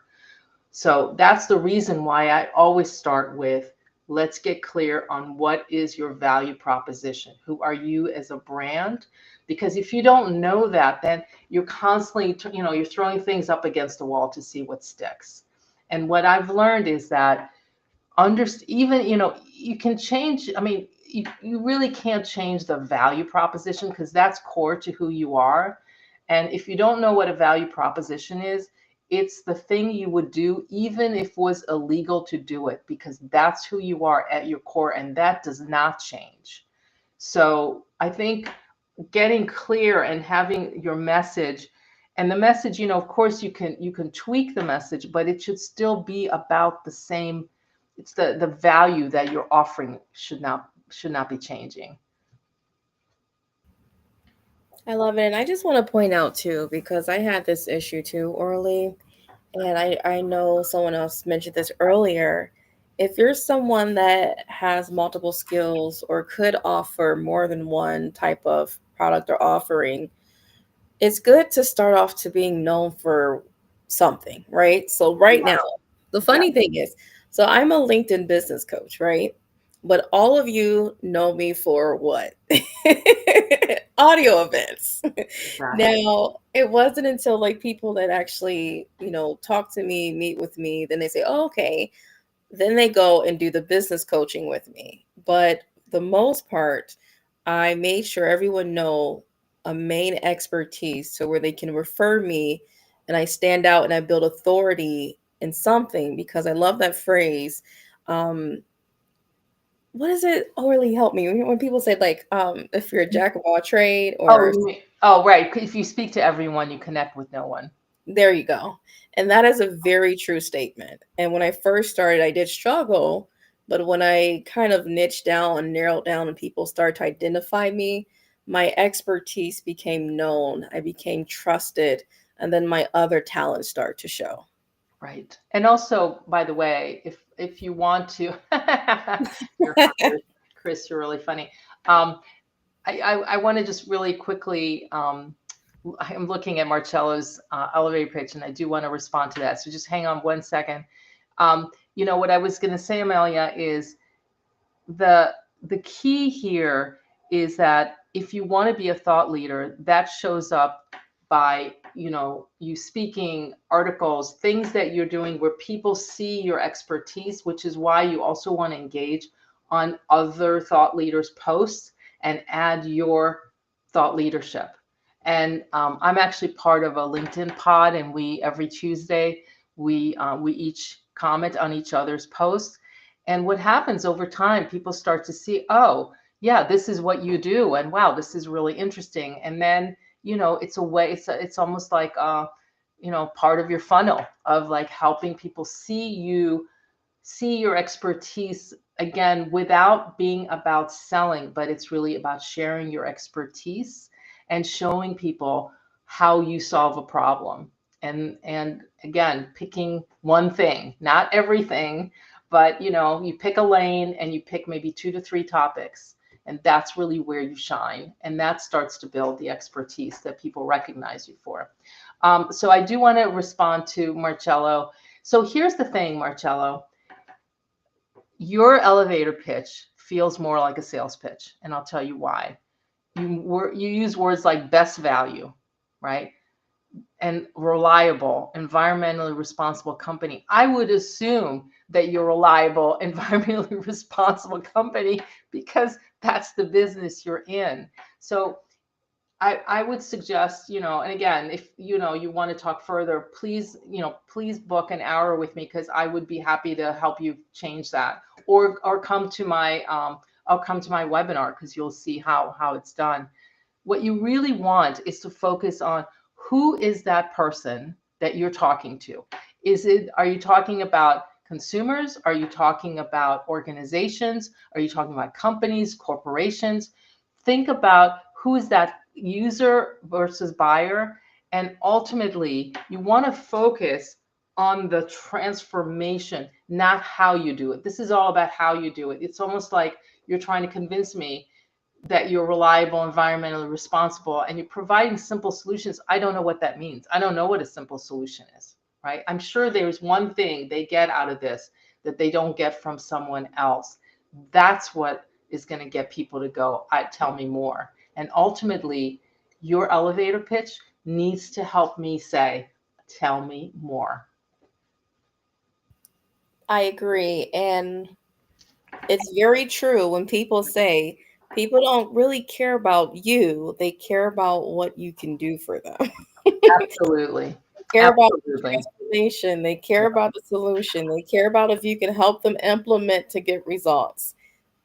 So that's the reason why I always start with, let's get clear on what is your value proposition. Who are you as a brand? Because if you don't know that, then you're constantly, you're throwing things up against the wall to see what sticks. And what I've learned is that even you can change. I mean, you really can't change the value proposition, because that's core to who you are. And if you don't know what a value proposition is, it's the thing you would do even if it was illegal to do it, because that's who you are at your core, and that does not change. So I think getting clear and having your message, and the message, of course you can tweak the message, but it should still be about the same. It's the value that you're offering should not be changing. I love it. And I just want to point out too, because I had this issue too, Orly, and I know someone else mentioned this earlier. If you're someone that has multiple skills or could offer more than one type of product or offering, it's good to start off to being known for something, right? So right now, the Yeah. funny thing is, so I'm a LinkedIn business coach, right? But all of you know me for what? Audio events. Exactly. Now, it wasn't until like people that actually, talk to me, meet with me, then they say, oh, okay, then they go and do the business coaching with me. But the most part, I made sure everyone know a main expertise to where they can refer me and I stand out and I build authority in something because I love that phrase. Um, what is it? Orly, help me. When people say like, if you're a jack of all trade Oh, or oh, right. If you speak to everyone, you connect with no one. there you go. And that is a very true statement. And when I first started, I did struggle. But when I kind of niched down and narrowed down and people started to identify me, my expertise became known. I became trusted. And then my other talents start to show. Right. And also, by the way, if you want to, you're hilarious, Chris, you're really funny. Um, I want to just really quickly, I'm looking at Marcello's elevator pitch, and I do want to respond to that. So just hang on 1 second. What I was going to say, Amelia, is the the key here is that if you want to be a thought leader, that shows up by you speaking, articles, things that you're doing where people see your expertise, which is why you also want to engage on other thought leaders posts and add your thought leadership. And I'm actually part of a LinkedIn pod, and we every Tuesday we each comment on each other's posts. And what happens over time, people start to see, oh, yeah, this is what you do. And wow, this is really interesting. And then, it's a way, it's almost like, part of your funnel of like helping people see your expertise again without being about selling, but it's really about sharing your expertise and showing people how you solve a problem. And again, picking one thing, not everything, but you pick a lane and you pick maybe 2 to 3 topics, and that's really where you shine, and that starts to build the expertise that people recognize you for. So I do want to respond to Marcello. So here's the thing, Marcello, your elevator pitch feels more like a sales pitch, and I'll tell you why. You use words like best value, right? And reliable, environmentally responsible company. I would assume that you're a reliable, environmentally responsible company because that's the business you're in. So I would suggest, and again, if you want to talk further, please book an hour with me, because I would be happy to help you change that, or come to my I'll come to my webinar, because you'll see how it's done. What you really want is to focus on who is that person that you're talking to. Are you talking about consumers? Are you talking about organizations? Are you talking about companies, corporations? Think about who is that user versus buyer. And ultimately, you want to focus on the transformation, not how you do it. This is all about how you do it. It's almost like you're trying to convince me that you're reliable, environmentally responsible, and you're providing simple solutions. I don't know what that means. I don't know what a simple solution is, right? I'm sure there's one thing they get out of this that they don't get from someone else. That's what is going to get people to go, tell me more. And ultimately, your elevator pitch needs to help me say, tell me more. I agree. And it's very true when people say people don't really care about you, they care about what you can do for them. Absolutely. Care about the Absolutely. transformation, they care about the solution, they care about if you can help them implement to get results.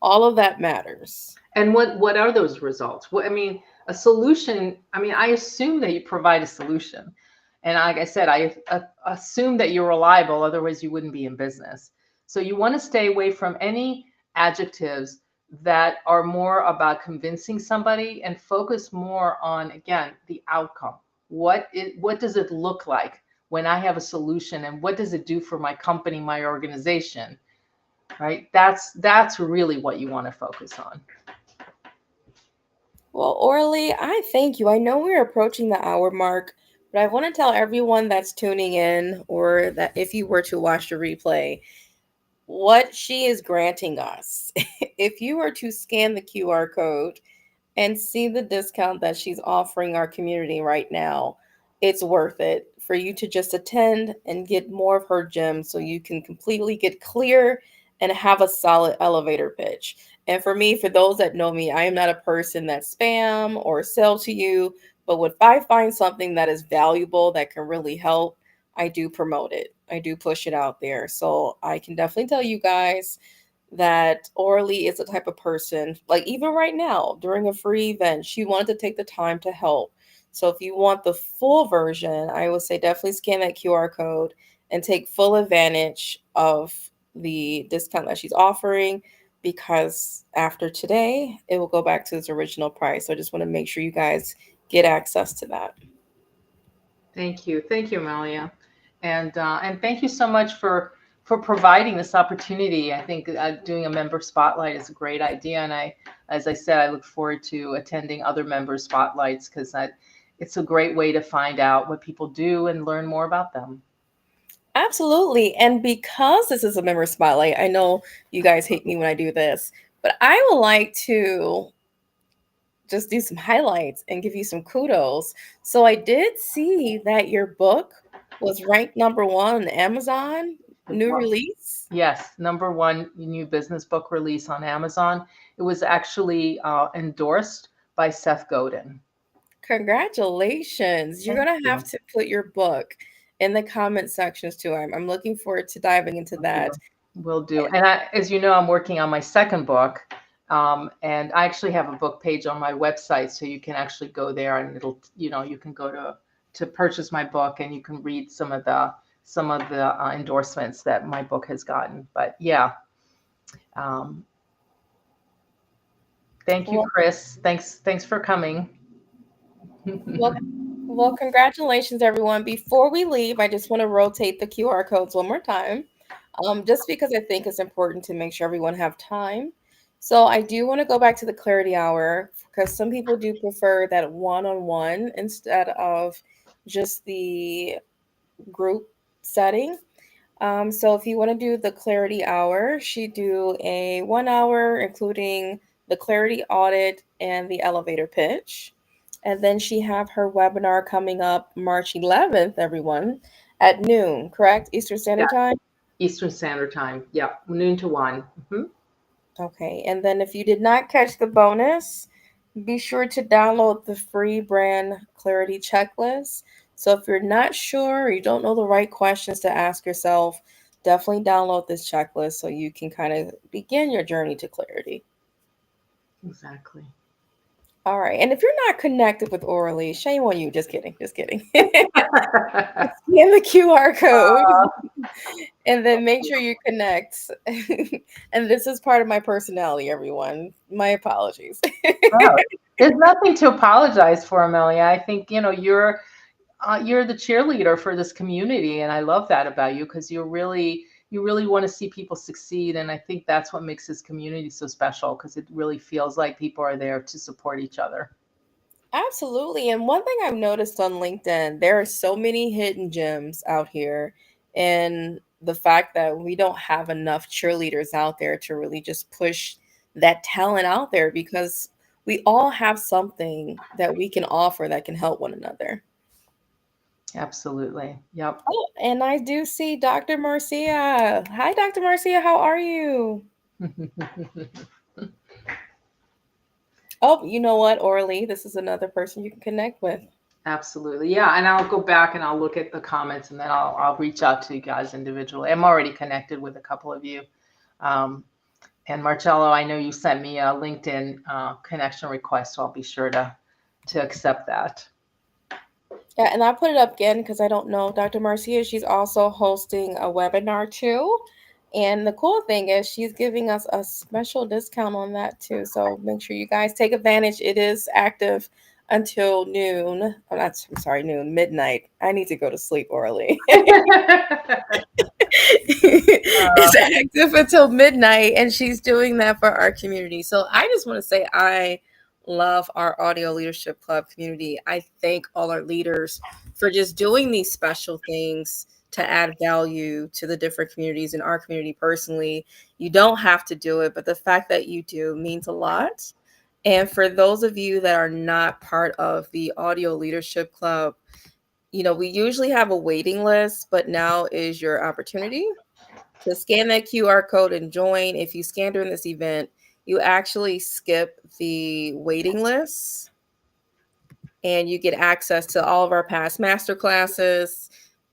All of that matters. And what are those results? What, I mean, a solution, I mean, I assume that you provide a solution. And like I said, I assume that you're reliable, otherwise you wouldn't be in business. So you want to stay away from any adjectives that are more about convincing somebody, and focus more on, again, the outcome. What does it look like when I have a solution, and what does it do for my company, my organization, right? That's really what you want to focus on. Well, Orly, I thank you. I know we're approaching the hour mark, but I want to tell everyone that's tuning in, or that if you were to watch the replay, what she is granting us. If you were to scan the QR code and see the discount that she's offering our community right now, it's worth it for you to just attend and get more of her gems so you can completely get clear and have a solid elevator pitch. And for me, for those that know me, I am not a person that spam or sell to you, but if I find something that is valuable that can really help, I do promote it. I do push it out there. So I can definitely tell you guys that Orly is the type of person, like even right now during a free event, she wanted to take the time to help. So if you want the full version, I would say definitely scan that QR code and take full advantage of the discount that she's offering, because after today, it will go back to its original price. So I just want to make sure you guys get access to that. Thank you, Amalia, and thank you so much for providing this opportunity. I think doing a member spotlight is a great idea, and as I said, I look forward to attending other member spotlights because it's a great way to find out what people do and learn more about them. Absolutely. And because this is a member spotlight, I know you guys hate me when I do this, but I would like to just do some highlights and give you some kudos. So I did see that your book was ranked number one on Amazon, new Well, release. yes, number one new business book release on Amazon. It was actually endorsed by Seth Godin. Congratulations. You're Thank going to have you. to put your book in the comment sections too. I'm looking forward to diving into Will that. do. Will do. And as you know, I'm working on my second book. And I actually have a book page on my website, so you can actually go there and you can go to purchase my book and you can read some of the endorsements that my book has gotten. But yeah, um, thank you, Well, Chris. Thanks for coming. well, well, congratulations, everyone. Before we leave, I just want to rotate the QR codes one more time, just because I think it's important to make sure everyone have time. So I do want to go back to the clarity hour because some people do prefer that one-on-one instead of just the group setting. So if you want to do the clarity hour, she do a 1 hour, including the clarity audit and the elevator pitch. And then she have her webinar coming up March 11th, everyone, at noon, correct? Eastern Yeah, Standard Time? Eastern Standard Time. Yeah, noon to one. Okay. And then if you did not catch the bonus, be sure to download the free brand clarity checklist. So if you're not sure or you don't know the right questions to ask yourself, definitely download this checklist so you can kind of begin your journey to clarity. Exactly. All right. And if you're not connected with Orly, shame on you. Just kidding. Just kidding. Scan the QR code and then make sure you connect. And this is part of my personality, everyone. My apologies. Oh, there's nothing to apologize for, Amelia. I think you're the cheerleader for this community, and I love that about you because you really want to see people succeed, and I think that's what makes this community so special because it really feels like people are there to support each other. Absolutely. And one thing I've noticed on LinkedIn, there are so many hidden gems out here. And the fact that we don't have enough cheerleaders out there to really just push that talent out there, because we all have something that we can offer that can help one another. Absolutely. Yep. Oh, and I do see Dr. Marcia. Hi, Dr. Marcia. How are you? Oh, you know what, Orly? This is another person you can connect with. Absolutely. Yeah. And I'll go back and I'll look at the comments and then I'll reach out to you guys individually. I'm already connected with a couple of you. Um, and Marcello, I know you sent me a LinkedIn connection request, so I'll be sure to accept that. Yeah, and I put it up again because I don't know Dr. Marcia. She's also hosting a webinar too. And the cool thing is she's giving us a special discount on that too. So make sure you guys take advantage. It is active until noon. Oh, I'm sorry, noon, midnight. I need to go to sleep early. It's active until midnight, and she's doing that for our community. So I just want to say I love our Audio Leadership Club community. I thank all our leaders for just doing these special things to add value to the different communities in our community personally. You don't have to do it, but the fact that you do means a lot. And for those of you that are not part of the Audio Leadership Club, we usually have a waiting list, but now is your opportunity to scan that QR code and join. If you scan during this event, you actually skip the waiting list and you get access to all of our past master classes,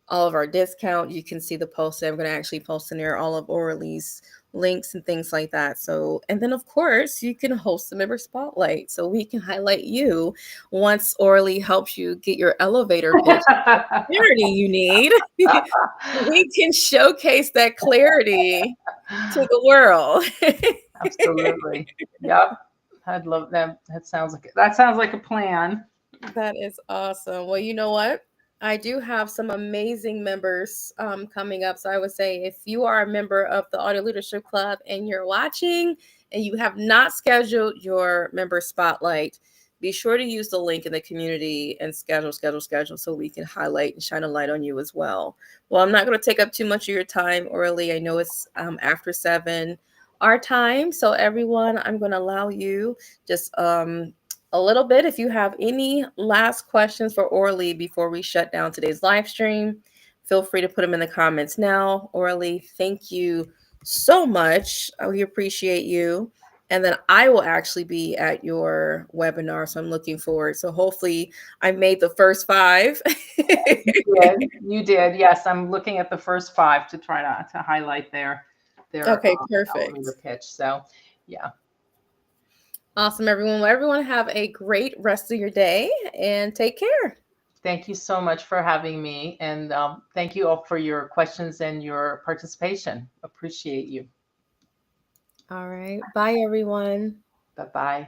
all of our discount. You can see the post that I'm going to actually post in there, all of Orly's links and things like that. So, and then of course, you can host a member spotlight so we can highlight you once Orly helps you get your elevator pitch clarity you need. We can showcase that clarity to the world. Absolutely. Yep. I'd love that. That sounds like a plan. That is awesome. Well, you know what? I do have some amazing members coming up. So I would say if you are a member of the Audio Leadership Club and you're watching and you have not scheduled your member spotlight, be sure to use the link in the community and schedule so we can highlight and shine a light on you as well. Well, I'm not going to take up too much of your time, Orly. I know it's after 7 our time. So everyone, I'm going to allow you just a little bit. If you have any last questions for Orly before we shut down today's live stream, feel free to put them in the comments now. Orly, thank you so much. We appreciate you. And then I will actually be at your webinar. So I'm looking forward. So hopefully I made the first 5. You did. Yes, I'm looking at the first 5 to try to highlight their Okay, perfect. elevator pitch. So, yeah. Awesome, everyone. Well, everyone have a great rest of your day and take care. Thank you so much for having me. And thank you all for your questions and your participation. Appreciate you. All right. Bye, everyone. Bye-bye.